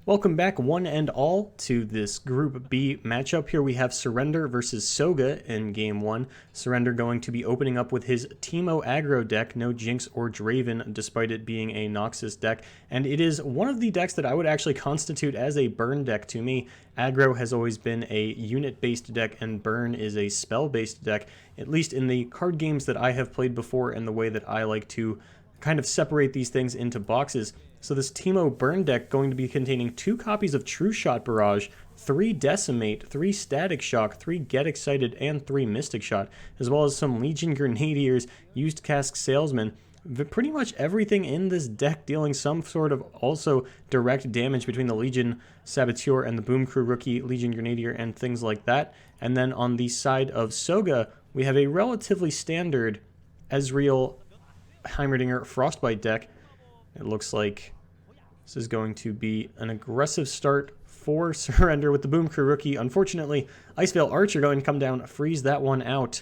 Welcome back, one and all, to this Group B matchup. Here we have Surrender versus Soga in Game 1. Surrender going to be opening up with his Teemo aggro deck, no Jinx or Draven, despite it being a Noxus deck. And it is one of the decks that I would actually constitute as a burn deck to me. Aggro has always been a unit-based deck, and burn is a spell-based deck, at least in the card games that I have played before and the way that I like to kind of separate these things into boxes. So this Teemo burn deck going to be containing 2 copies of True Shot Barrage, 3 Decimate, 3 Static Shock, 3 Get Excited, and 3 Mystic Shot, as well as some Legion Grenadiers, Used Cask Salesman. Pretty much everything in this deck dealing some sort of also direct damage between the Legion Saboteur and the Boom Crew Rookie, Legion Grenadier, and things like that. And then on the side of Soga, we have a relatively standard Ezreal Heimerdinger Frostbite deck. It looks like this is going to be an aggressive start for Surrender with the Boom Crew Rookie. Unfortunately, Icevale Archer going to come down, freeze that one out.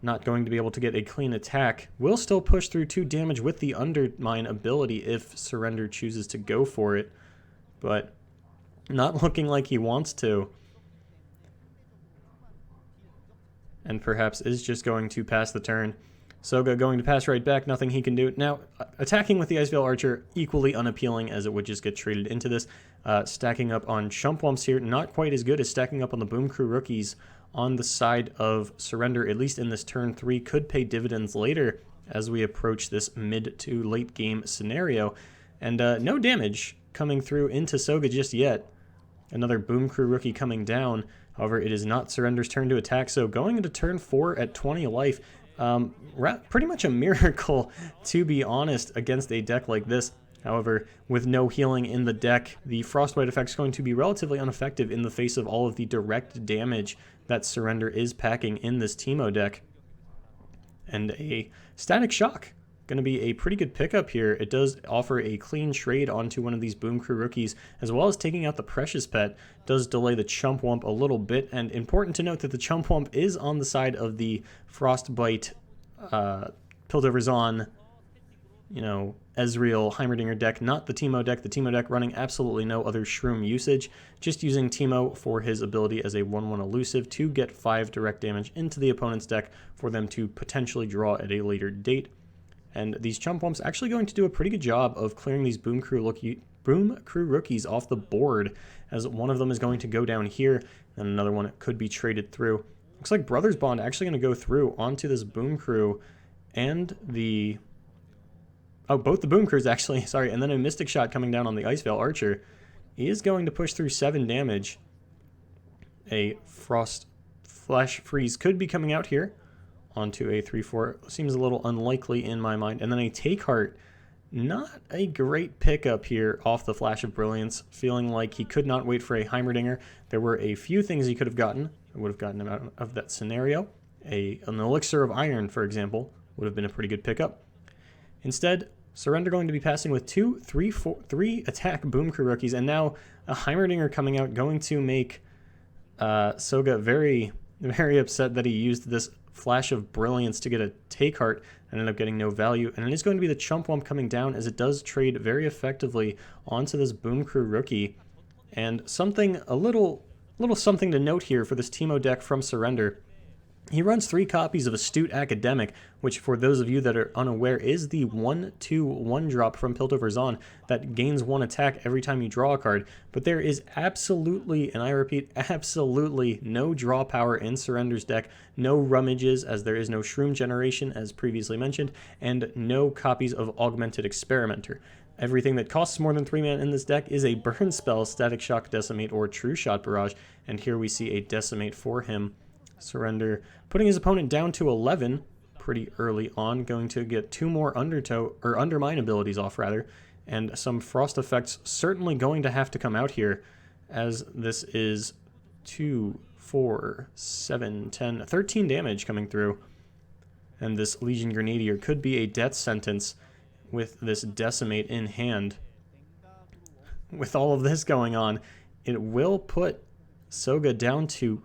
Not going to be able to get a clean attack. Will still push through 2 damage with the Undermine ability if Surrender chooses to go for it. But not looking like he wants to. And perhaps is just going to pass the turn. Soga going to pass right back, nothing he can do. Now, attacking with the Icevale Archer, equally unappealing as it would just get traded into this. Stacking up on Chumpwumps here, not quite as good as stacking up on the Boom Crew Rookies on the side of Surrender, at least in this turn 3, could pay dividends later as we approach this mid to late game scenario. And no damage coming through into Soga just yet. Another Boom Crew Rookie coming down. However, it is not Surrender's turn to attack, so going into turn 4 at 20 life, pretty much a miracle, to be honest, against a deck like this. However, with no healing in the deck, the Frostbite effect is going to be relatively ineffective in the face of all of the direct damage that Surrender is packing in this Teemo deck. And a Static Shock, going to be a pretty good pickup here. It does offer a clean trade onto one of these Boom Crew Rookies, as well as taking out the Precious Pet. Does delay the Chumpwump a little bit, and important to note that the Chumpwump is on the side of the Frostbite, Piltover's on, Ezreal Heimerdinger deck, not the Teemo deck. The Teemo deck running absolutely no other Shroom usage, just using Teemo for his ability as a 1/1 elusive to get 5 direct damage into the opponent's deck for them to potentially draw at a later date. And these Chumpwumps actually going to do a pretty good job of clearing these Boom Crew Rookies off the board, as one of them is going to go down here, and another one could be traded through. Looks like Brothers Bond actually going to go through onto this Boom Crew and the... Oh, both the Boom Crews actually, sorry, and then a Mystic Shot coming down on the Icevale Archer. He is going to push through 7 damage. A Frost Flash Freeze could be coming out here onto a 3/4. Seems a little unlikely in my mind. And then a Take Heart. Not a great pickup here off the Flash of Brilliance. Feeling like he could not wait for a Heimerdinger. There were a few things he could have gotten. That would have gotten him out of that scenario. An Elixir of Iron, for example, would have been a pretty good pickup. Instead, Surrender going to be passing with 3 attack Boom Crew Rookies. And now a Heimerdinger coming out, going to make Soga very, very upset that he used this Flash of Brilliance to get a Take Heart and ended up getting no value. And it is going to be the Chumpwump coming down, as it does trade very effectively onto this Boom Crew Rookie. And something, a little something to note here for this Teemo deck from Surrender. He runs 3 copies of Astute Academic, which, for those of you that are unaware, is the 1/2 1-drop from Piltover's On that gains 1 attack every time you draw a card. But there is absolutely, and I repeat, absolutely no draw power in Surrender's deck, no rummages, as there is no Shroom generation, as previously mentioned, and no copies of Augmented Experimenter. Everything that costs more than 3 mana in this deck is a burn spell, Static Shock, Decimate, or True Shot Barrage, and here we see a Decimate for him. Surrender putting his opponent down to 11 pretty early on, going to get 2 more Undermine abilities off, rather, and some Frost effects certainly going to have to come out here, as this is 2, 4, 7, 10, 13 damage coming through, and this Legion Grenadier could be a death sentence with this Decimate in hand. With all of this going on, it will put Soga down to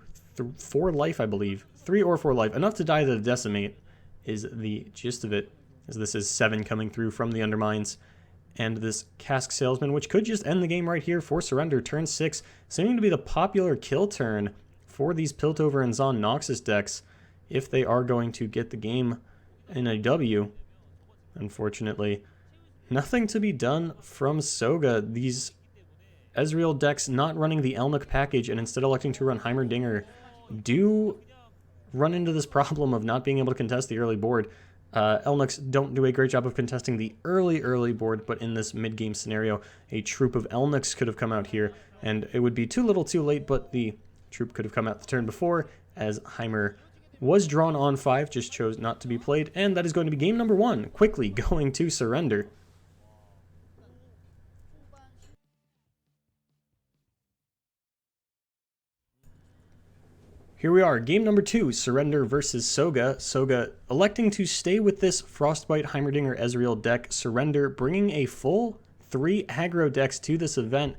4 life, I believe. 3 or 4 life. Enough to die to the Decimate is the gist of it, as this is 7 coming through from the Undermines. and this Cask Salesman, which could just end the game right here for Surrender. Turn 6, seeming to be the popular kill turn for these Piltover and Zon Noxus decks if they are going to get the game in a W. Unfortunately, nothing to be done from Soga. These Ezreal decks not running the Elnuk package and instead electing to run Heimerdinger do run into this problem of not being able to contest the early board. Elnuks don't do a great job of contesting the early board, but in this mid-game scenario, a troop of Elnuks could have come out here, and it would be too little too late, but the troop could have come out the turn before, as Heimer was drawn on 5, just chose not to be played, and that is going to be game number 1, quickly going to Surrender. Here we are, game number 2, Surrender versus Soga. Soga electing to stay with this Frostbite Heimerdinger Ezreal deck. Surrender bringing a full 3 aggro decks to this event.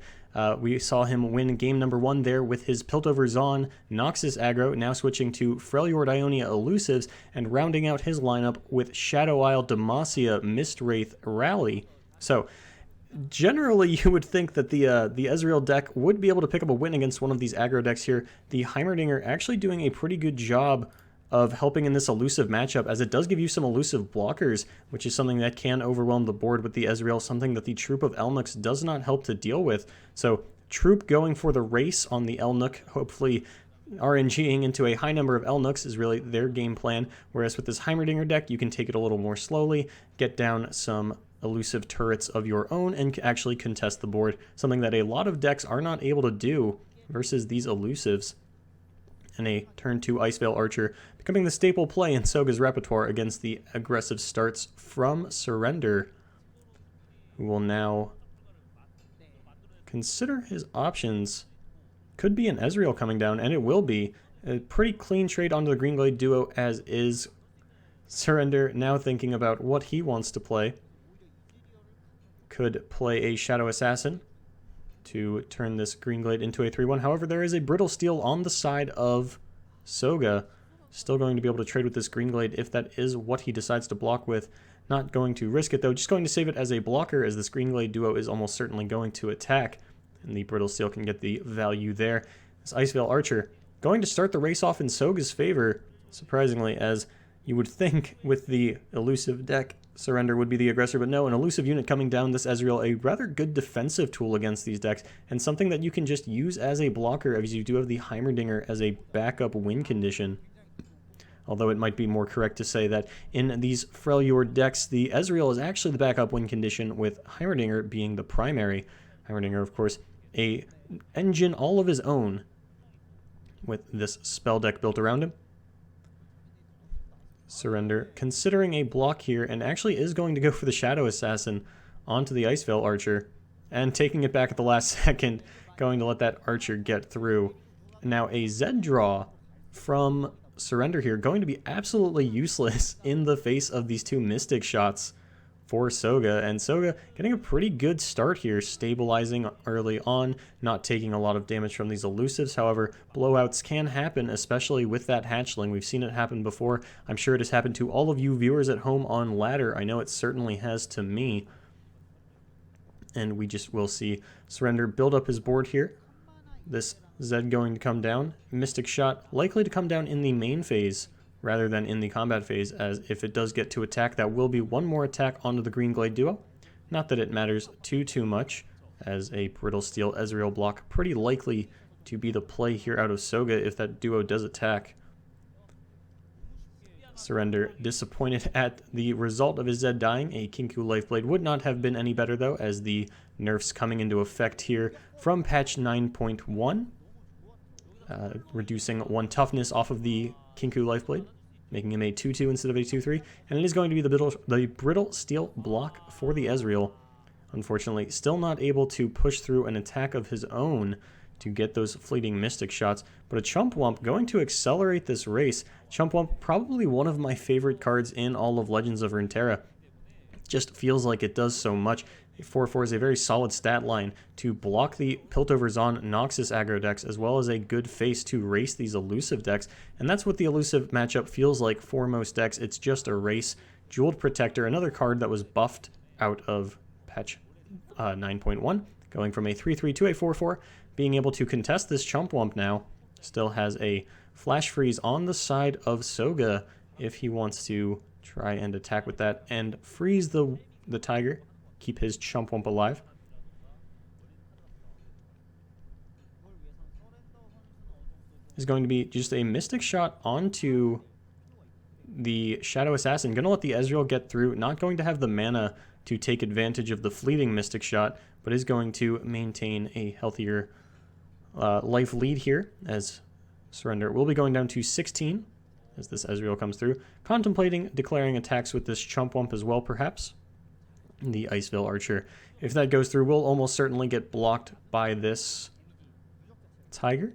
We saw him win game number 1 there with his Piltover Zon Noxus aggro, now switching to Freljord Ionia Elusives, and rounding out his lineup with Shadow Isle Demacia Mistwraith Rally. So, generally, you would think that the Ezreal deck would be able to pick up a win against one of these aggro decks here. The Heimerdinger actually doing a pretty good job of helping in this elusive matchup, as it does give you some elusive blockers, which is something that can overwhelm the board with the Ezreal, something that the Troop of Elnuks does not help to deal with. So, Troop going for the race on the Elnuk, hopefully RNGing into a high number of Elnuks is really their game plan, whereas with this Heimerdinger deck, you can take it a little more slowly, get down some elusive turrets of your own, and actually contest the board, something that a lot of decks are not able to do versus these elusives. And a turn 2 Iceveil Archer becoming the staple play in Soga's repertoire against the aggressive starts from Surrender, who will now consider his options. Could be an Ezreal coming down, and it will be. A pretty clean trade onto the Green Glade duo as is. Surrender now thinking about what he wants to play. Could play a Shadow Assassin to turn this Green Glade into a 3-1. However, there is a Brittle Steel on the side of Soga. Still going to be able to trade with this Green Glade if that is what he decides to block with. Not going to risk it though, just going to save it as a blocker, as this Green Glade duo is almost certainly going to attack. And the Brittle Steel can get the value there. This Iceveil Archer going to start the race off in Soga's favor, surprisingly, as you would think with the elusive deck, Surrender would be the aggressor, but no, an elusive unit coming down this Ezreal, a rather good defensive tool against these decks, and something that you can just use as a blocker, as you do have the Heimerdinger as a backup win condition. Although it might be more correct to say that in these Freljord decks, the Ezreal is actually the backup win condition, with Heimerdinger being the primary. Heimerdinger, of course, a engine all of his own, with this spell deck built around him. Surrender considering a block here, and actually is going to go for the Shadow Assassin onto the Iceveil Archer, and taking it back at the last second, going to let that Archer get through. Now a Zed draw from Surrender here, going to be absolutely useless in the face of these 2 Mystic shots for Soga, and Soga getting a pretty good start here, stabilizing early on, not taking a lot of damage from these elusives. However, blowouts can happen, especially with that hatchling. We've seen it happen before. I'm sure it has happened to all of you viewers at home on ladder. I know it certainly has to me. And we just will see Surrender build up his board here. This Zed going to come down. Mystic Shot likely to come down in the main phase rather than in the combat phase, as if it does get to attack, that will be one more attack onto the Green Glade duo. Not that it matters too much, as a Brittle Steel Ezreal block pretty likely to be the play here out of Soga if that duo does attack. Surrender disappointed at the result of his Zed dying. A Kinku Lifeblade would not have been any better though, as the nerfs coming into effect here from patch 9.1, reducing 1 toughness off of the Kinku Lifeblade, making him a 2-2 instead of a 2-3, and it is going to be the Brittle Steel block for the Ezreal. Unfortunately, still not able to push through an attack of his own to get those fleeting Mystic shots, but a Chump Wump going to accelerate this race. Chump Wump, probably one of my favorite cards in all of Legends of Runeterra. Just feels like it does so much. 4/4 is a very solid stat line to block the Piltover Zon Noxus aggro decks, as well as a good face to race these elusive decks, and that's what the elusive matchup feels like for most decks. It's just a race. Jeweled Protector, another card that was buffed out of patch 9.1, going from a 3-3 to a 4-4, being able to contest this Chump-Wump now. Still has a flash freeze on the side of Soga if he wants to try and attack with that and freeze the Tiger, keep his Chump-Wump alive. Is going to be just a Mystic Shot onto the Shadow Assassin. Going to let the Ezreal get through. Not going to have the mana to take advantage of the fleeting Mystic Shot, but is going to maintain a healthier life lead here, as Surrender will be going down to 16 as this Ezreal comes through. Contemplating declaring attacks with this Chump-Wump as well, perhaps. The Icevale Archer, if that goes through, will almost certainly get blocked by this Tiger.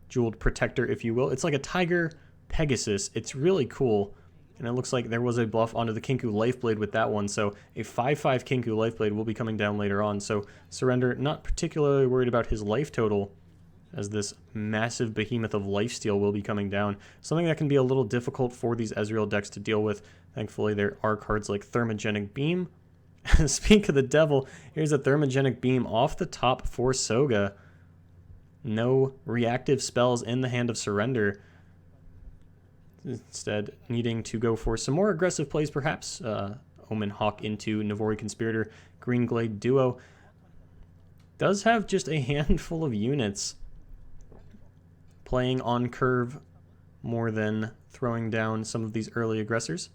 Jeweled Protector, if you will. It's like a Tiger Pegasus. It's really cool. And it looks like there was a buff onto the Kinku Lifeblade with that one. So a 5-5 Kinku Lifeblade will be coming down later on. So Surrender not particularly worried about his life total, as this massive behemoth of lifesteal will be coming down. Something that can be a little difficult for these Ezreal decks to deal with. Thankfully, there are cards like Thermogenic Beam. Speak of the devil, here's a Thermogenic Beam off the top for Soga. No reactive spells in the hand of Surrender. Instead, needing to go for some more aggressive plays, perhaps. Omen Hawk into Navori Conspirator. Green Glade Duo does have just a handful of units playing on curve more than throwing down some of these early aggressors.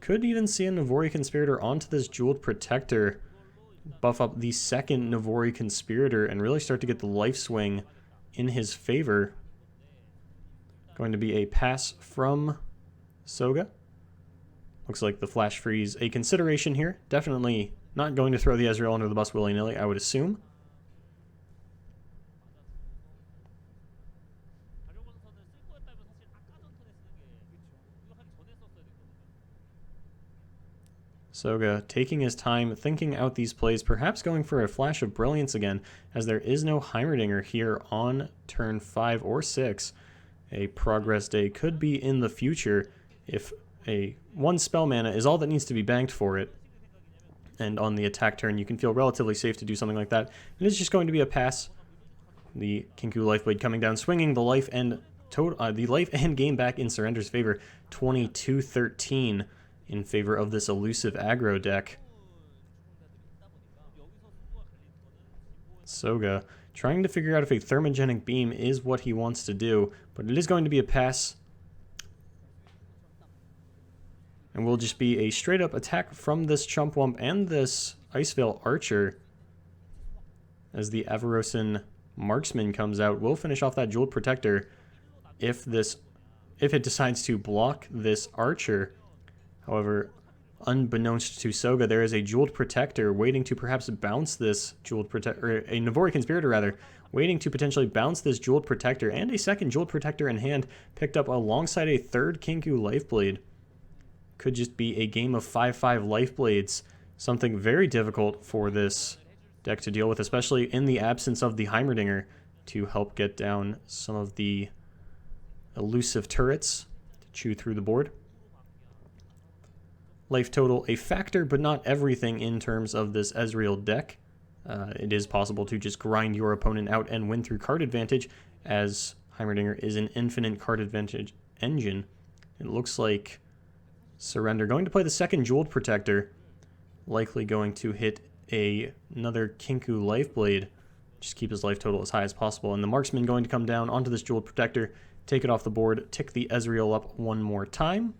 Could even see a Navori Conspirator onto this Jeweled Protector, buff up the second Navori Conspirator, and really start to get the life swing in his favor. Going to be a pass from Soga. Looks like the flash freeze a consideration here. Definitely not going to throw the Ezreal under the bus willy-nilly, I would assume. Soga taking his time, thinking out these plays, perhaps going for a Flash of Brilliance again, as there is no Heimerdinger here on turn 5 or 6. A Progress Day could be in the future if a 1 spell mana is all that needs to be banked for it. And on the attack turn, you can feel relatively safe to do something like that. And it's just going to be a pass. The Kinku Lifeblade coming down, swinging the life and game back in Surrender's favor, 22-13. In favor of this elusive aggro deck. Soga trying to figure out if a Thermogenic Beam is what he wants to do, but it is going to be a pass. And will just be a straight up attack from this Chump-Wump and this Icevale Archer. As the Avarosan Marksman comes out, we'll finish off that Jeweled Protector if it decides to block this Archer. However, unbeknownst to Soga, there is a Jeweled Protector waiting to perhaps bounce this Jeweled Protector, or a Navori Conspirator rather, waiting to potentially bounce this Jeweled Protector, and a second Jeweled Protector in hand, picked up alongside a third Kinku Lifeblade. Could just be a game of 5-5 Lifeblades, something very difficult for this deck to deal with, especially in the absence of the Heimerdinger to help get down some of the elusive turrets to chew through the board. Life total a factor, but not everything in terms of this Ezreal deck. It is possible to just grind your opponent out and win through card advantage, as Heimerdinger is an infinite card advantage engine. It looks like Surrender going to play the second Jeweled Protector, likely going to hit another Kinku Lifeblade, just keep his life total as high as possible, and the Marksman going to come down onto this Jeweled Protector, take it off the board, tick the Ezreal up one more time.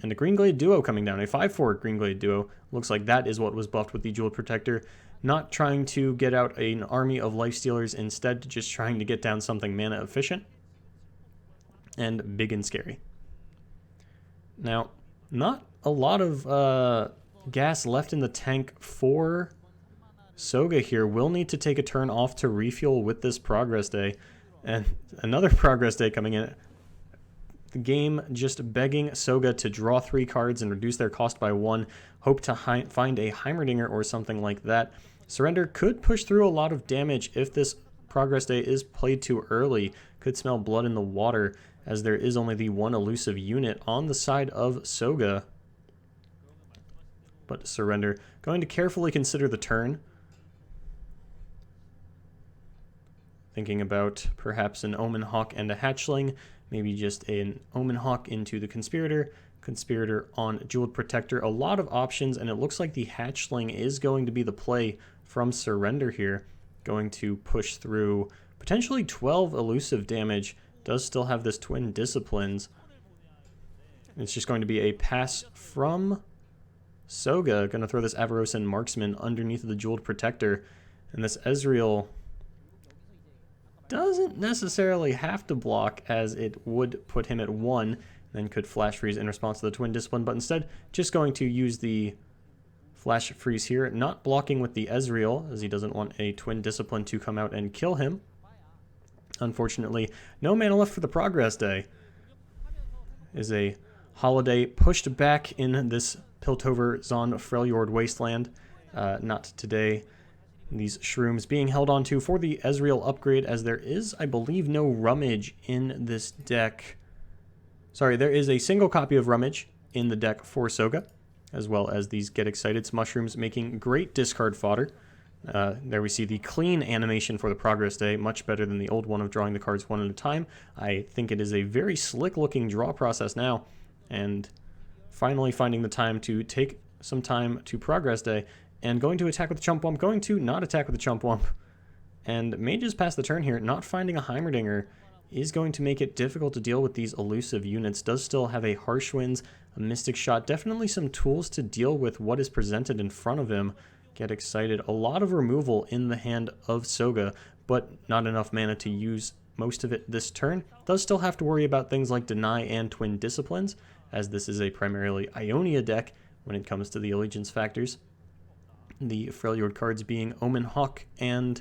And a Green Glade Duo coming down, a 5-4 Green Glade Duo. Looks like that is what was buffed with the Jeweled Protector. Not trying to get out an army of Lifestealers, instead just trying to get down something mana efficient. And big and scary. Now, not a lot of gas left in the tank for Soga here. Will need to take a turn off to refuel with this Progress Day. And another Progress Day coming in. The game just begging Soga to draw 3 cards and reduce their cost by 1. Hope to find a Heimerdinger or something like that. Surrender could push through a lot of damage if this Progress Day is played too early. Could smell blood in the water, as there is only the one elusive unit on the side of Soga. but Surrender going to carefully consider the turn. Thinking about perhaps an Omen Hawk and a Hatchling, maybe just an Omen Hawk into the Conspirator, Conspirator on Jeweled Protector. A lot of options, and it looks like the Hatchling is going to be the play from Surrender here. Going to push through potentially 12 elusive damage. Does still have this Twin Disciplines. It's just going to be a pass from Soga. Going to throw this Avarosan Marksman underneath the Jeweled Protector. And this Ezreal doesn't necessarily have to block, as it would put him at 1, then could Flash Freeze in response to the Twin Discipline, but instead just going to use the Flash Freeze here, not blocking with the Ezreal, as he doesn't want a Twin Discipline to come out and kill him. Unfortunately, no mana left for the Progress Day. Is a Holiday pushed back in this Piltover Zon Freljord Wasteland. Not today. These shrooms being held onto for the Ezreal upgrade, as there is, I believe, no Rummage in this deck. Sorry, there is a single copy of Rummage in the deck for Soga, as well as these Get Excited mushrooms making great discard fodder. There we see the clean animation for the Progress Day, much better than the old one of drawing the cards one at a time. I think it is a very slick looking draw process now, and finally finding the time to take some time to Progress Day, and going to attack with the Chump Wump, going to not attack with the Chump Wump, and Mages pass the turn here. Not finding a Heimerdinger is going to make it difficult to deal with these elusive units. Does still have a Harsh Winds, a Mystic Shot, definitely some tools to deal with what is presented in front of him. Get Excited, a lot of removal in the hand of Soga, but not enough mana to use most of it this turn. Does still have to worry about things like Deny and Twin Disciplines, as this is a primarily Ionia deck when it comes to the Allegiance factors. The Freljord cards being Omen Hawk and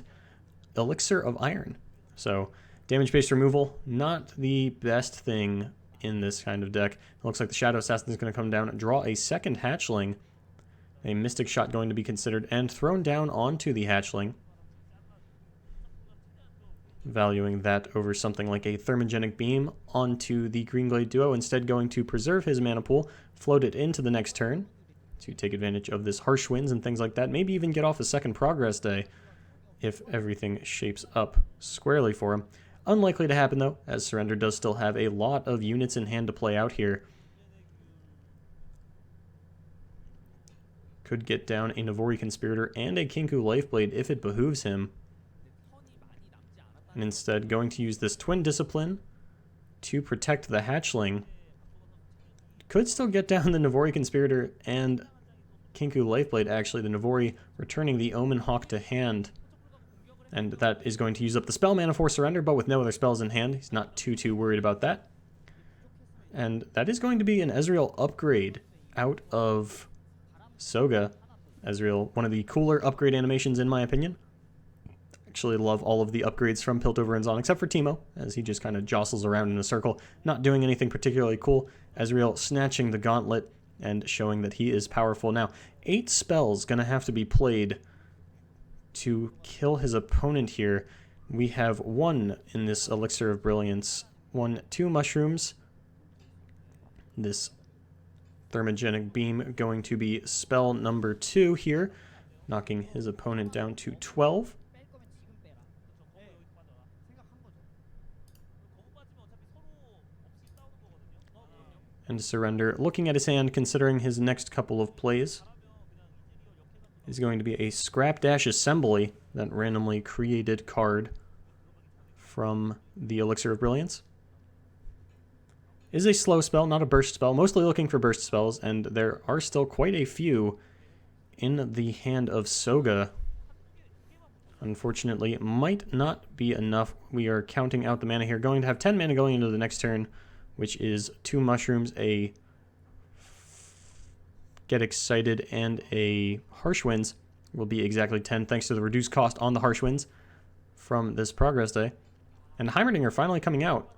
Elixir of Iron. So damage-based removal, not the best thing in this kind of deck. It looks like the Shadow Assassin is going to come down and draw a second Hatchling. A Mystic Shot going to be considered and thrown down onto the Hatchling. Valuing that over something like a Thermogenic Beam onto the Greenglade duo. Instead going to preserve his mana pool, float it into the next turn to take advantage of this Harsh Winds and things like that. Maybe even get off a second Progress Day if everything shapes up squarely for him. Unlikely to happen though, as Surrender does still have a lot of units in hand to play out here. Could get down a Navori Conspirator and a Kinku Lifeblade if it behooves him. And instead going to use this Twin Discipline to protect the Hatchling. Could still get down the Navori Conspirator and Kinku Lifeblade, actually. The Navori returning the Omen Hawk to hand. And that is going to use up the spell mana for Surrender, but with no other spells in hand. He's not too worried about that. And that is going to be an Ezreal upgrade out of Soga. Ezreal, one of the cooler upgrade animations in my opinion. Actually love all of the upgrades from Piltover and Zon, except for Teemo, as he just kind of jostles around in a circle, not doing anything particularly cool. Ezreal snatching the gauntlet and showing that he is powerful. Now, 8 spells going to have to be played to kill his opponent here. We have 1 in this Elixir of Brilliance, 2 mushrooms. This Thermogenic Beam going to be spell number 2 here, knocking his opponent down to 12. And Surrender, looking at his hand, considering his next couple of plays, is going to be a Scrap Dash Assembly, that randomly created card from the Elixir of Brilliance. Is a slow spell, not a burst spell, mostly looking for burst spells, and there are still quite a few in the hand of Soga. Unfortunately, might not be enough. We are counting out the mana here, going to have 10 mana going into the next turn, which is 2 mushrooms, a Get Excited, and a Harsh Winds. Will be exactly 10 thanks to the reduced cost on the Harsh Winds from this Progress Day. And Heimerdinger finally coming out.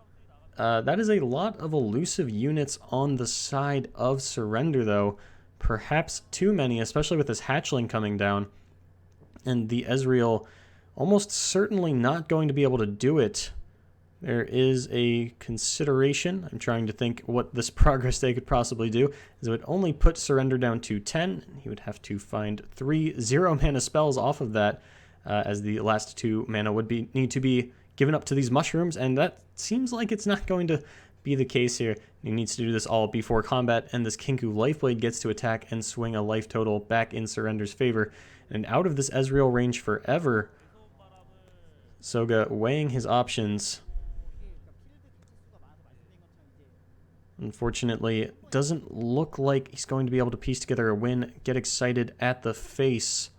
That is a lot of elusive units on the side of Surrender though. Perhaps too many, especially with this Hatchling coming down. And the Ezreal almost certainly not going to be able to do it. There is a consideration. I'm trying to think what this progress day could possibly do. Is it would only put Surrender down to 10. He would have to find 3 0-mana spells off of that, as the last 2 mana would need to be given up to these mushrooms, and that seems like it's not going to be the case here. He needs to do this all before combat, and this Kinku Lifeblade gets to attack and swing a life total back in Surrender's favor. And out of this Ezreal range forever, Soga weighing his options. Unfortunately, doesn't look like he's going to be able to piece together a win. Get excited at the face.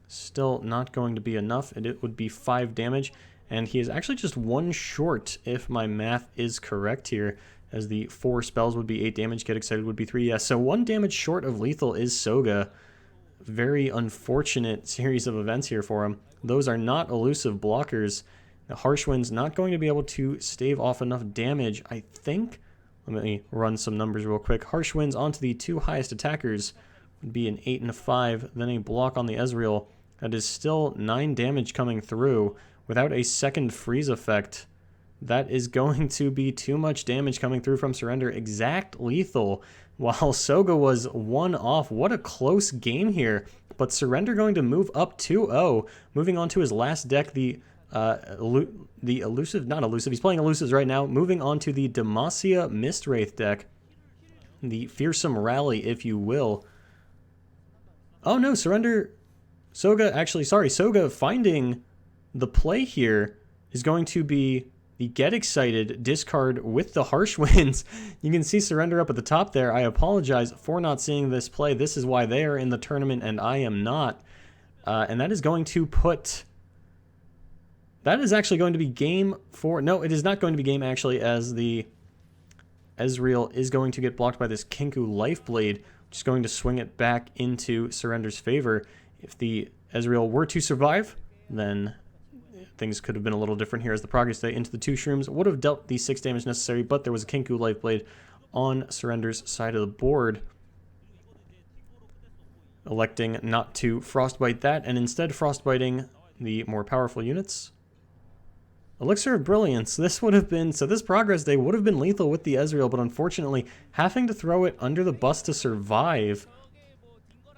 Still not going to be enough, and it would be 5 damage. And he is actually just 1 short, if my math is correct here, as the 4 spells would be 8 damage, Get Excited would be 3. Yes, so 1 damage short of lethal is Soga. Very unfortunate series of events here for him. Those are not elusive blockers. The Harsh Wind's not going to be able to stave off enough damage, I think. Let me run some numbers real quick. Harsh Winds onto the 2 highest attackers would be an 8 and a 5, then a block on the Ezreal. That is still 9 damage coming through without a second freeze effect. That is going to be too much damage coming through from Surrender. Exact lethal, while Soga was 1 off. What a close game here. But Surrender going to move up 2-0, moving on to his last deck, the elusive, not elusive, he's playing elusives right now, moving on to the Demacia Mistwraith deck, the Fearsome Rally, if you will. Oh no, Soga finding the play here is going to be the Get Excited discard with the Harsh Winds. You can see Surrender up at the top there. I apologize for not seeing this play. This is why they are in the tournament and I am not. And that is going to put... That is actually going to be game 4. No, it is not going to be game, actually, as the Ezreal is going to get blocked by this Kinku Lifeblade, which is going to swing it back into Surrender's favor. If the Ezreal were to survive, then things could have been a little different here, as the progress day into the 2 shrooms would have dealt the 6 damage necessary, but there was a Kinku Lifeblade on Surrender's side of the board, electing not to frostbite that, and instead frostbiting the more powerful units. Elixir of Brilliance, this would have been, so this progress day would have been lethal with the Ezreal, but unfortunately having to throw it under the bus to survive,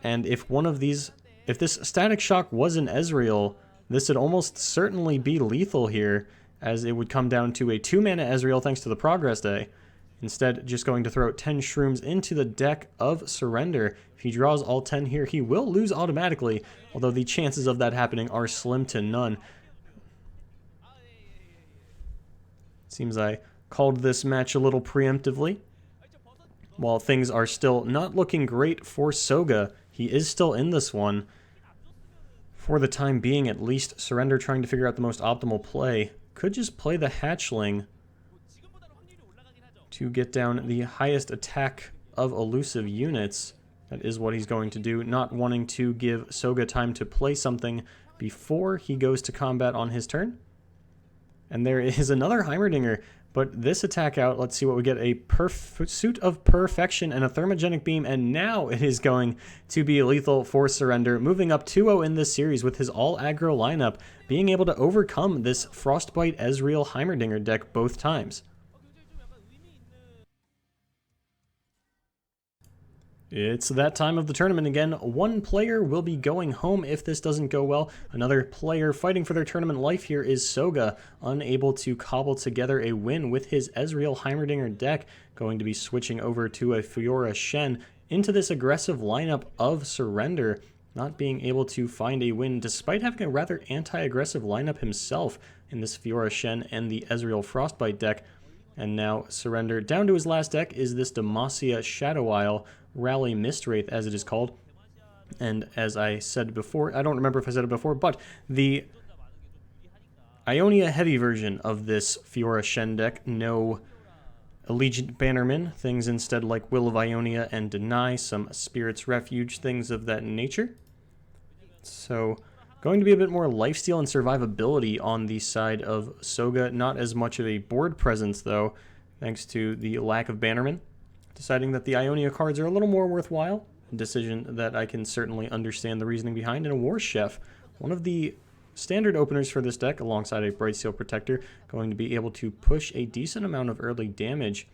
and if this Static Shock was an Ezreal, this would almost certainly be lethal here, as it would come down to a 2-mana Ezreal thanks to the progress day. Instead, just going to throw 10 shrooms into the deck of Surrender. If he draws all 10 here, he will lose automatically, although the chances of that happening are slim to none. Seems I called this match a little preemptively. While things are still not looking great for Soga, he is still in this one. For the time being, at least, Surrender trying to figure out the most optimal play. Could just play the Hatchling to get down the highest attack of elusive units. That is what he's going to do, not wanting to give Soga time to play something before he goes to combat on his turn. And there is another Heimerdinger, but this attack out, let's see what we get, a Pursuit of Perfection and a Thermogenic Beam, and now it is going to be lethal for Surrender, moving up 2-0 in this series with his all-aggro lineup, being able to overcome this Frostbite Ezreal Heimerdinger deck both times. It's that time of the tournament again. One player will be going home if this doesn't go well. Another player fighting for their tournament life here is Soga, unable to cobble together a win with his Ezreal Heimerdinger deck, going to be switching over to a Fiora Shen into this aggressive lineup of Surrender, not being able to find a win despite having a rather anti-aggressive lineup himself in this Fiora Shen and the Ezreal Frostbite deck. And now Surrender, down to his last deck, is this Demacia Shadow Isle Rally Mistwraith, as it is called. And as I said before, I don't remember if I said it before, but the Ionia heavy version of this Fiora Shen deck, no Allegiant Bannerman, things instead like Will of Ionia and Deny, some Spirit's Refuge, things of that nature. So going to be a bit more lifesteal and survivability on the side of Soga, not as much of a board presence though, thanks to the lack of Bannerman. Deciding that the Ionia cards are a little more worthwhile, a decision that I can certainly understand the reasoning behind. And a War Chef, one of the standard openers for this deck alongside a Bright Steel Protector, going to be able to push a decent amount of early damage,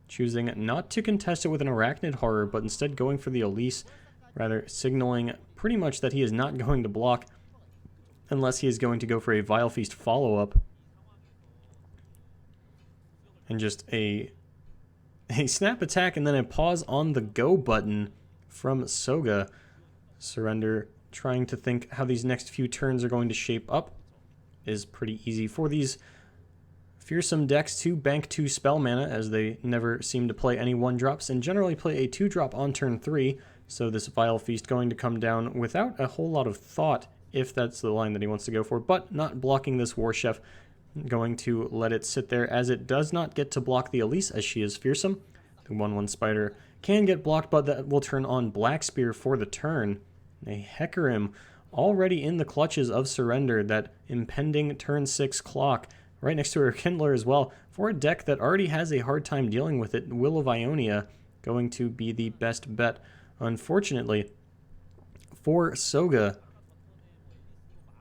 choosing not to contest it with an Arachnid Horror, but instead going for the Elise, rather signaling pretty much that he is not going to block unless he is going to go for a Vile Feast follow-up. And just a snap attack and then a pause on the go button from Soga. Surrender trying to think how these next few turns are going to shape up. Is pretty easy for these fearsome decks to bank 2 spell mana, as they never seem to play any 1-drops and generally play a 2-drop on turn 3. So this Vile Feast going to come down without a whole lot of thought, if that's the line that he wants to go for, but not blocking this War Chef. Going to let it sit there, as it does not get to block the Elise, as she is fearsome. The 1/1 Spider can get blocked, but that will turn on Black Spear for the turn. A Hecarim already in the clutches of Surrender, that impending turn 6 clock, right next to her Kindler as well, for a deck that already has a hard time dealing with it. Will of Ionia going to be the best bet. Unfortunately, for Soga,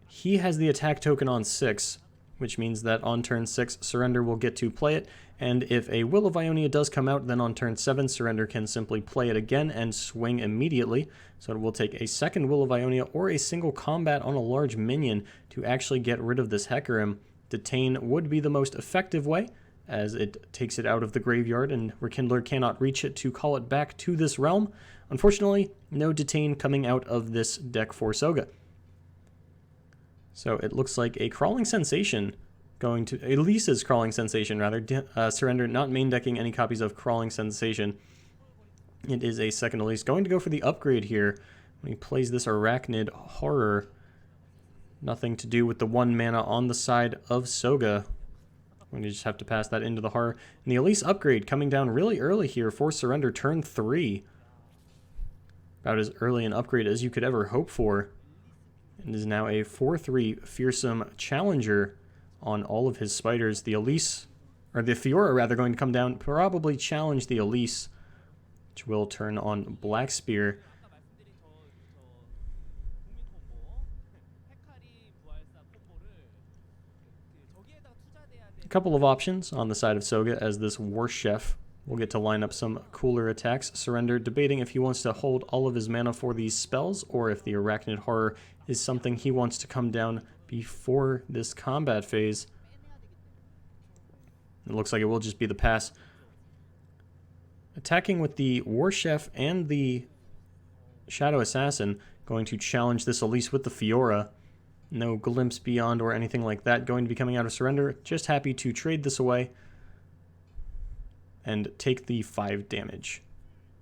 he has the attack token on 6, which means that on turn 6, Surrender will get to play it, and if a Will of Ionia does come out, then on turn 7, Surrender can simply play it again and swing immediately. So it will take a second Will of Ionia or a single combat on a large minion to actually get rid of this Hecarim. Detain would be the most effective way, as it takes it out of the graveyard, and Rekindler cannot reach it to call it back to this realm. Unfortunately, no Detain coming out of this deck for Soga. So it looks like a Crawling Sensation going to, Elise's Crawling Sensation rather, Surrender not main decking any copies of Crawling Sensation. It is a second Elise, going to go for the upgrade here when he plays this Arachnid Horror. Nothing to do with the 1 mana on the side of Soga. When you just have to pass that into the Horror. And the Elise upgrade coming down really early here for Surrender, turn 3. About as early an upgrade as you could ever hope for. And is now a 4/3 fearsome challenger on all of his spiders. The Elise, or the Fiora rather, going to come down, probably challenge the Elise, which will turn on Black Spear. A couple of options on the side of Soga, as this War Chef will get to line up some cooler attacks. Surrender debating if he wants to hold all of his mana for these spells, or if the Arachnid Horror is something he wants to come down before this combat phase. It looks like it will just be the pass. Attacking with the War Chef and the Shadow Assassin, going to challenge this Elise with the Fiora. No Glimpse Beyond or anything like that going to be coming out of Surrender. Just happy to trade this away and take the 5 damage.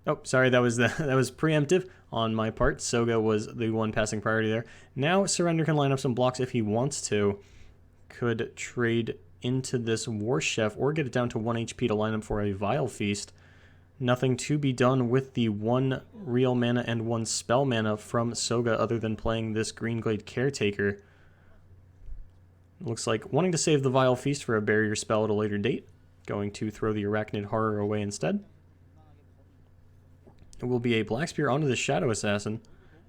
Oh, sorry, that was preemptive on my part. Soga was the one passing priority there. Now Surrender can line up some blocks if he wants to. Could trade into this War Chef or get it down to 1 HP to line up for a Vile Feast. Nothing to be done with the 1 real mana and 1 spell mana from Soga, other than playing this Greenglade Caretaker. Looks like wanting to save the Vile Feast for a barrier spell at a later date. Going to throw the Arachnid Horror away instead. It will be a Black Spear onto the Shadow Assassin.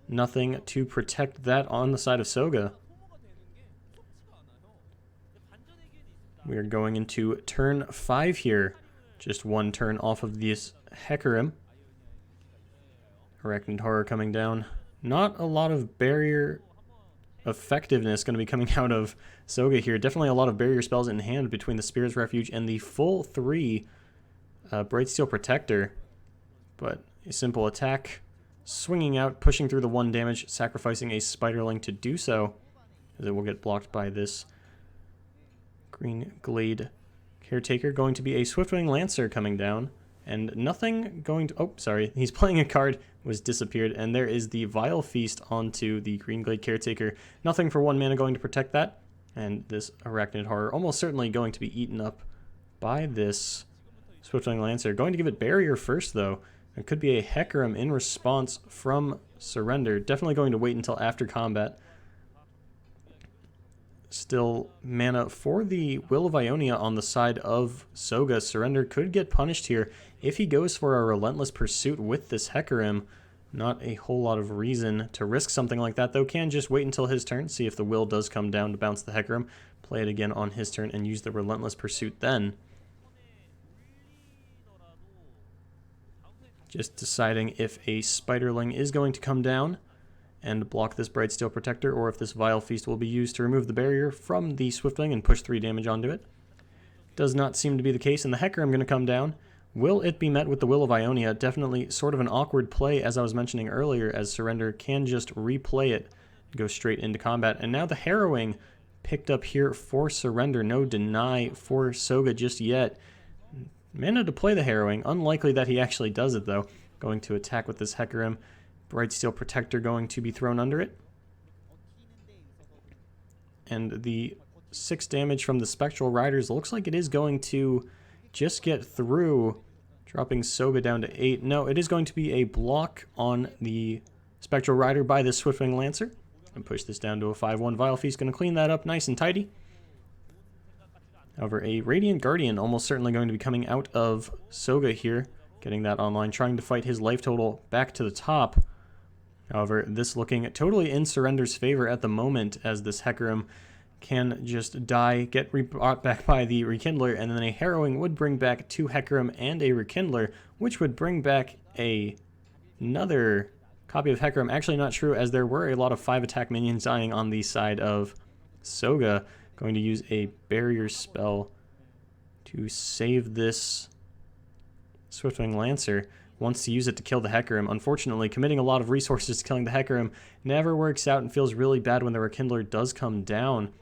Nothing to protect that on the side of Soga. We are going into turn 5 here. Just 1 turn off of this Hecarim. Arachnid Horror coming down. Not a lot of barrier effectiveness going to be coming out of Soga here. Definitely a lot of barrier spells in hand between the Spear's Refuge and the full 3 Bright Steel Protector. But a simple attack, swinging out, pushing through the 1 damage, sacrificing a Spiderling to do so, as it will get blocked by this Greenglade Caretaker. Going to be a Swiftwing Lancer coming down, and nothing going to... Oh, sorry, he's playing a card, was disappeared, and there is the Vile Feast onto the Greenglade Caretaker. Nothing for 1 mana going to protect that, and this Arachnid Horror almost certainly going to be eaten up by this Swiftwing Lancer. Going to give it barrier first, though. It could be a Hecarim in response from Surrender. Definitely going to wait until after combat. Still mana for the Will of Ionia on the side of Soga. Surrender could get punished here if he goes for a Relentless Pursuit with this Hecarim. Not a whole lot of reason to risk something like that, though. Can just wait until his turn, see if the will does come down to bounce the Hecarim, play it again on his turn, and use the Relentless Pursuit then. Just deciding if a Spiderling is going to come down and block this Bright Steel Protector, or if this Vile Feast will be used to remove the barrier from the Swiftwing and push 3 damage onto it. Does not seem to be the case, and the Hecarim going to come down. Will it be met with the Will of Ionia? Definitely sort of an awkward play, as I was mentioning earlier, as Surrender can just replay it, go straight into combat. And now the Harrowing picked up here for Surrender. No deny for Soga just yet. Mana to play the Harrowing. Unlikely that he actually does it, though. Going to attack with this Hecarim. Bright Steel Protector going to be thrown under it. And the 6 damage from the Spectral Riders looks like it is going to just get through, dropping Soga down to 8. No, it is going to be a block on the Spectral Rider by the Swiftwing Lancer. And push this down to a 5-1. Vile Feast going to clean that up nice and tidy. However, a Radiant Guardian almost certainly going to be coming out of Soga here, getting that online, trying to fight his life total back to the top. However, this looking totally in Surrender's favor at the moment, as this Hecarim can just die, get brought back by the Rekindler, and then a Harrowing would bring back 2 Hecarim and a Rekindler, which would bring back another copy of Hecarim. Actually not true, as there were a lot of 5-attack minions dying on the side of Soga. Going to use a barrier spell to save this Swiftwing Lancer. Wants to use it to kill the Hecarim. Unfortunately, committing a lot of resources to killing the Hecarim never works out and feels really bad when the Rekindler does come down.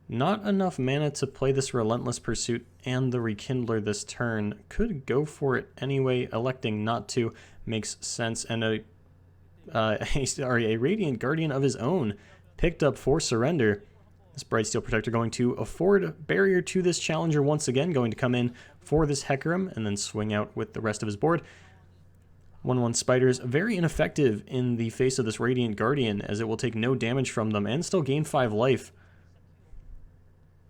Not enough mana to play this Relentless Pursuit and the Rekindler this turn. Could go for it anyway. Electing not to makes sense. And a Radiant Guardian of his own picked up for Surrender. This Bright Steel Protector going to afford barrier to this challenger once again, going to come in for this Hecarim and then swing out with the rest of his board. 1/1 Spiders, very ineffective in the face of this Radiant Guardian, as it will take no damage from them and still gain 5 life.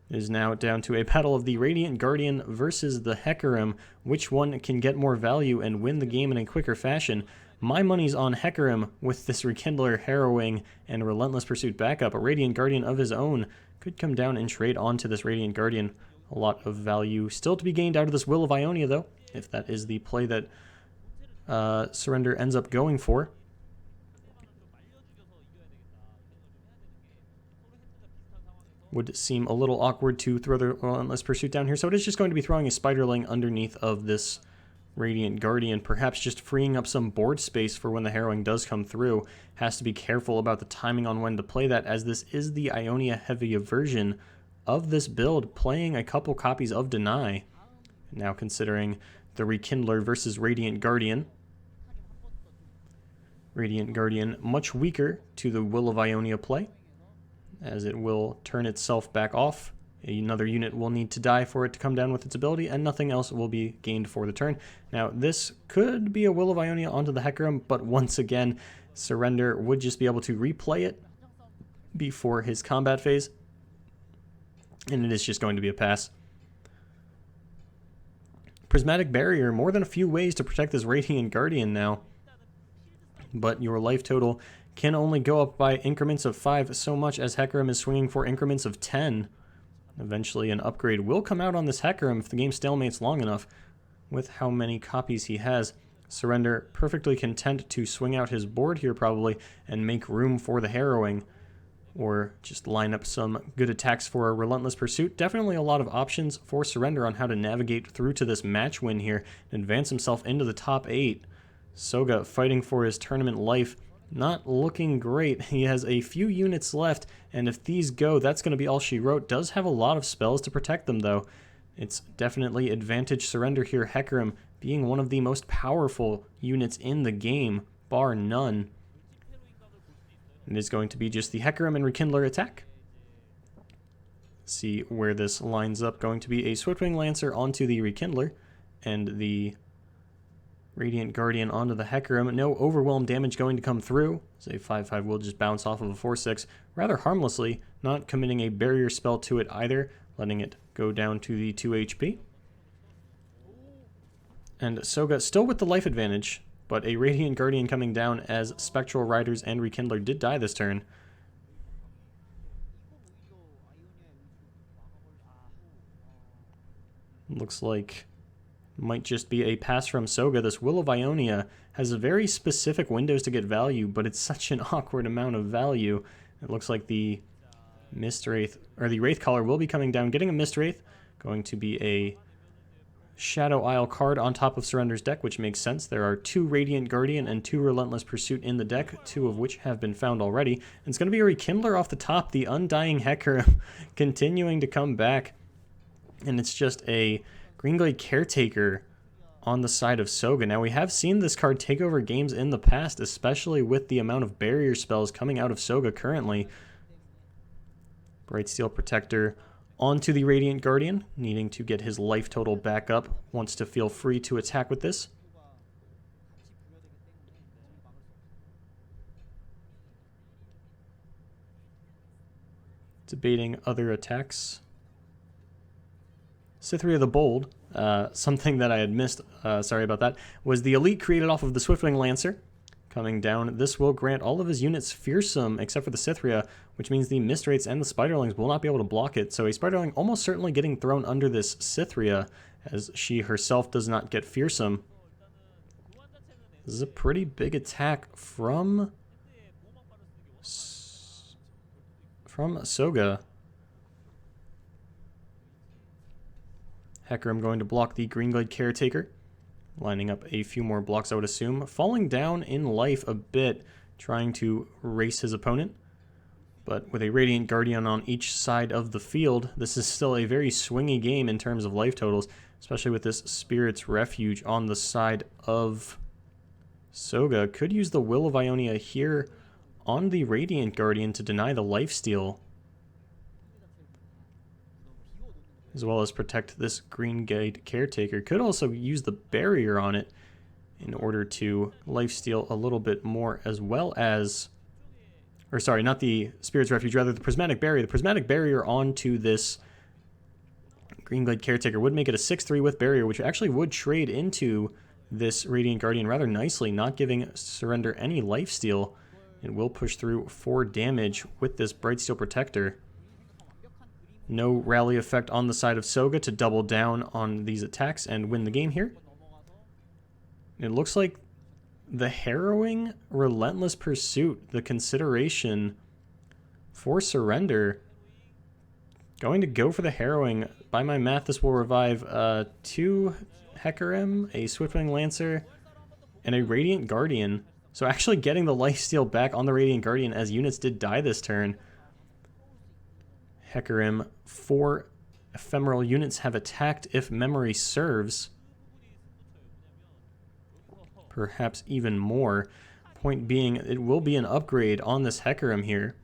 It is now down to a battle of the Radiant Guardian versus the Hecarim. Which one can get more value and win the game in a quicker fashion? My money's on Hecarim with this Rekindler, Harrowing, and Relentless Pursuit backup. A Radiant Guardian of his own could come down and trade onto this Radiant Guardian. A lot of value still to be gained out of this Will of Ionia, though, if that is the play that Surrender ends up going for. Would seem a little awkward to throw the Relentless Pursuit down here, so it is just going to be throwing a Spiderling underneath of this Radiant Guardian, perhaps just freeing up some board space for when the Harrowing does come through. Has to be careful about the timing on when to play that, as this is the Ionia heavy version of this build, playing a couple copies of Deny. Now considering the Rekindler versus Radiant Guardian. Radiant Guardian much weaker to the Will of Ionia play, as it will turn itself back off. Another unit will need to die for it to come down with its ability, and nothing else will be gained for the turn. Now, this could be a Will of Ionia onto the Hecarim, but once again, Surrender would just be able to replay it before his combat phase, and it is just going to be a pass. Prismatic Barrier, more than a few ways to protect this Radiant Guardian now, but your life total can only go up by increments of 5 so much, as Hecarim is swinging for increments of 10. Eventually an upgrade will come out on this Hecarim if the game stalemates long enough with how many copies he has. Surrender perfectly content to swing out his board here probably and make room for the Harrowing, or just line up some good attacks for a Relentless Pursuit. Definitely a lot of options for Surrender on how to navigate through to this match win here and advance himself into the top 8. Soga fighting for his tournament life. Not looking great. He has a few units left, and if these go, that's going to be all she wrote. Does have a lot of spells to protect them, though. It's definitely advantage Surrender here. Hecarim being one of the most powerful units in the game, bar none. It is going to be just the Hecarim and Rekindler attack. See where this lines up. Going to be a Swiftwing Lancer onto the Rekindler, and the Radiant Guardian onto the Hecarim. No overwhelm damage going to come through. So a 5/5 will just bounce off of a 4/6 rather harmlessly, not committing a barrier spell to it either, letting it go down to the 2 HP. And Soga still with the life advantage, but a Radiant Guardian coming down as Spectral Riders and Rekindler did die this turn. Looks like might just be a pass from Soga. This Will of Ionia has very specific windows to get value, but it's such an awkward amount of value. It looks like the Mist Wraith, or the Wraith Caller, will be coming down, getting a Mist Wraith. Going to be a Shadow Isle card on top of Surrender's deck, which makes sense. There are 2 Radiant Guardian and 2 Relentless Pursuit in the deck, 2 of which have been found already. And it's going to be a Rekindler off the top, the Undying Hecarim continuing to come back. And it's just a Greenglade Caretaker on the side of Soga. Now, we have seen this card take over games in the past, especially with the amount of barrier spells coming out of Soga currently. Bright Steel Protector onto the Radiant Guardian, needing to get his life total back up, wants to feel free to attack with this. Debating other attacks. Cytheria the Bold, something that I had missed, sorry about that, was the elite created off of the Swiftwing Lancer. Coming down, this will grant all of his units Fearsome, except for the Cytheria, which means the Mist Wraiths and the Spiderlings will not be able to block it. So a Spiderling almost certainly getting thrown under this Cytheria, as she herself does not get Fearsome. This is a pretty big attack from Soga. Hecarim going to block the Greenglade Caretaker. Lining up a few more blocks, I would assume. Falling down in life a bit, trying to race his opponent. But with a Radiant Guardian on each side of the field, this is still a very swingy game in terms of life totals, especially with this Spirit's Refuge on the side of Soga. Could use the Will of Ionia here on the Radiant Guardian to deny the lifesteal, as well as protect this Greenglade Caretaker. Could also use the barrier on it in order to lifesteal a little bit more, as well as, or sorry, not the Spirit's Refuge, rather the Prismatic Barrier. The Prismatic Barrier onto this Greenglade Caretaker would make it a 6-3 with barrier, which actually would trade into this Radiant Guardian rather nicely, not giving Surrender any lifesteal. It will push through 4 damage with this Bright Steel Protector. No rally effect on the side of Soga to double down on these attacks and win the game here. It looks like the Harrowing Relentless Pursuit, the consideration for Surrender. Going to go for the Harrowing. By my math, this will revive 2 Hecarim, a Swiftwing Lancer, and a Radiant Guardian. So actually getting the lifesteal back on the Radiant Guardian, as units did die this turn. Hecarim, 4 ephemeral units have attacked, if memory serves. Perhaps even more. Point being, it will be an upgrade on this Hecarim here.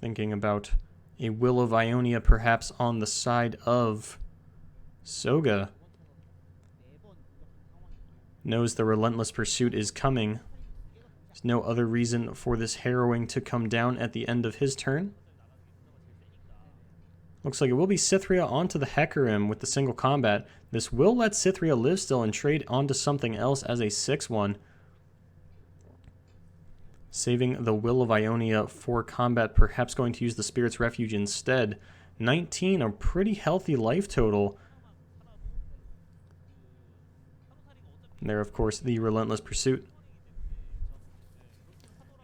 Thinking about a Will of Ionia perhaps on the side of Soga. Knows the Relentless Pursuit is coming. There's no other reason for this Harrowing to come down at the end of his turn. Looks like it will be Cytheria onto the Hecarim with the single combat. This will let Cytheria live still and trade onto something else as a 6-1. Saving the Will of Ionia for combat, perhaps going to use the Spirit's Refuge instead. 19, a pretty healthy life total. And there, of course, the Relentless Pursuit.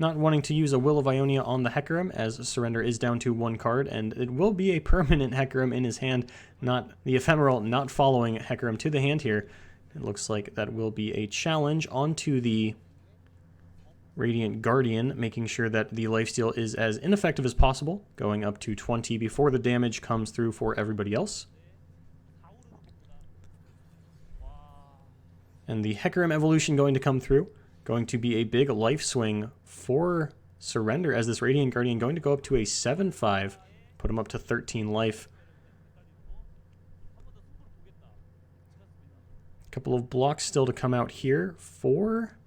Not wanting to use a Will of Ionia on the Hecarim, as Surrender is down to 1 card, and it will be a permanent Hecarim in his hand, not the ephemeral, not following Hecarim to the hand here. It looks like that will be a challenge onto the Radiant Guardian, making sure that the lifesteal is as ineffective as possible, going up to 20 before the damage comes through for everybody else. And the Hecarim evolution going to come through. Going to be a big life swing for Surrender, as this Radiant Guardian going to go up to a 7-5, put him up to 13 life. A couple of blocks still to come out here for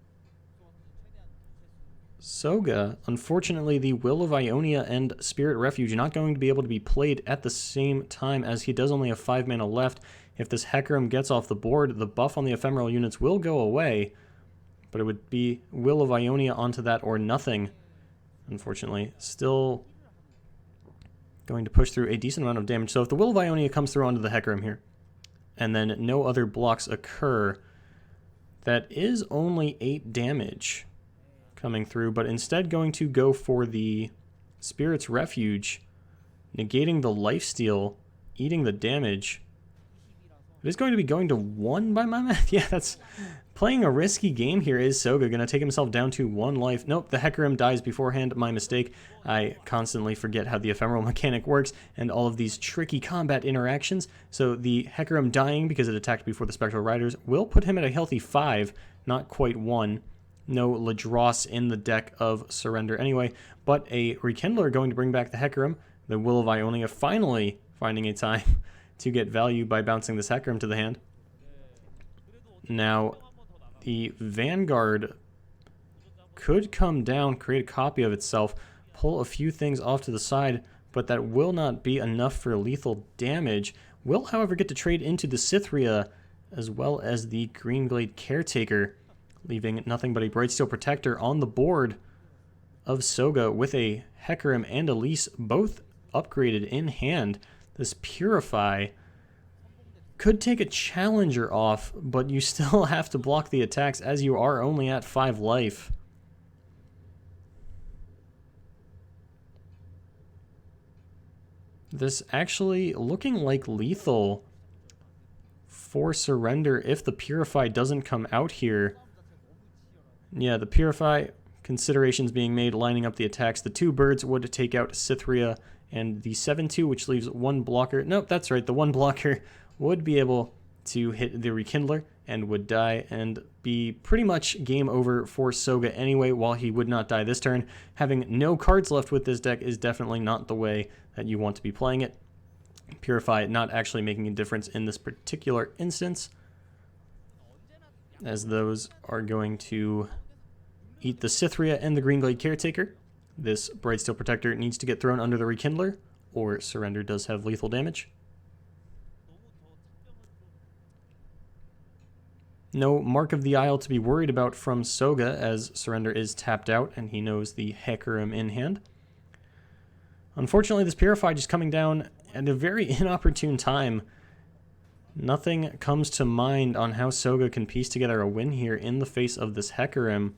Soga, unfortunately, the Will of Ionia and Spirit Refuge not going to be able to be played at the same time, as he does only have 5 mana left. If this Hecarim gets off the board, the buff on the ephemeral units will go away, but it would be Will of Ionia onto that or nothing, unfortunately. Still going to push through a decent amount of damage. So if the Will of Ionia comes through onto the Hecarim here, and then no other blocks occur, that is only 8 damage coming through, but instead going to go for the Spirit's Refuge, negating the lifesteal, eating the damage. It is going to be going to 1 by my math. Yeah, that's playing a risky game here. Is Soga going to take himself down to 1 life? Nope, the Hecarim dies beforehand. My mistake. I constantly forget how the ephemeral mechanic works and all of these tricky combat interactions. So the Hecarim dying because it attacked before the Spectral Riders will put him at a healthy 5, not quite 1. No Ladros in the deck of Surrender anyway, but a Rekindler going to bring back the Hecarim. The Will of Ionia finally finding a time to get value by bouncing this Hecarim to the hand. Now, the Vanguard could come down, create a copy of itself, pull a few things off to the side, but that will not be enough for lethal damage. Will, however, get to trade into the Cythria as well as the Greenglade Caretaker, leaving nothing but a Brightsteel Protector on the board of Soga with a Hecarim and Elise both upgraded in hand. This Purify could take a Challenger off, but you still have to block the attacks as you are only at 5 life. This actually looking like lethal for Surrender if the Purify doesn't come out here. Yeah, the Purify, considerations being made, lining up the attacks. The 2 birds would take out Cythria and the 7/2, which leaves 1 blocker. Nope, that's right, the 1 blocker would be able to hit the Rekindler and would die and be pretty much game over for Soga anyway, while he would not die this turn. Having no cards left with this deck is definitely not the way that you want to be playing it. Purify not actually making a difference in this particular instance, as those are going to eat the Cythria and the Greenglade Caretaker. This Brightsteel Protector needs to get thrown under the Rekindler, or Surrender does have lethal damage. No Mark of the Isle to be worried about from Soga, as Surrender is tapped out and he knows the Hecarim in hand. Unfortunately, this Purify just coming down at a very inopportune time. Nothing comes to mind on how Soga can piece together a win here in the face of this Hecarim.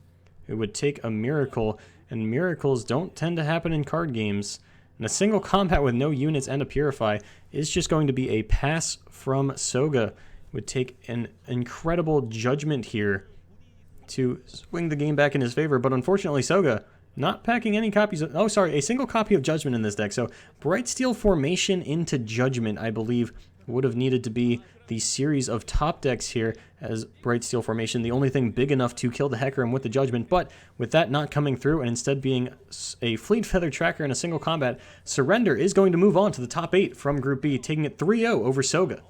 It would take a miracle, and miracles don't tend to happen in card games. And a single combat with no units and a Purify is just going to be a pass from Soga. It would take an incredible judgment here to swing the game back in his favor, but unfortunately Soga not packing any copies of, oh sorry, a single copy of Judgment in this deck. So Brightsteel Formation into Judgment, I believe, would have needed to be the series of top decks here, as Brightsteel Formation, the only thing big enough to kill the Hecarim with the Judgment. But with that not coming through and instead being a Fleet Feather Tracker in a single combat, Surrender is going to move on to the top 8 from Group B, taking it 3-0 over Soga.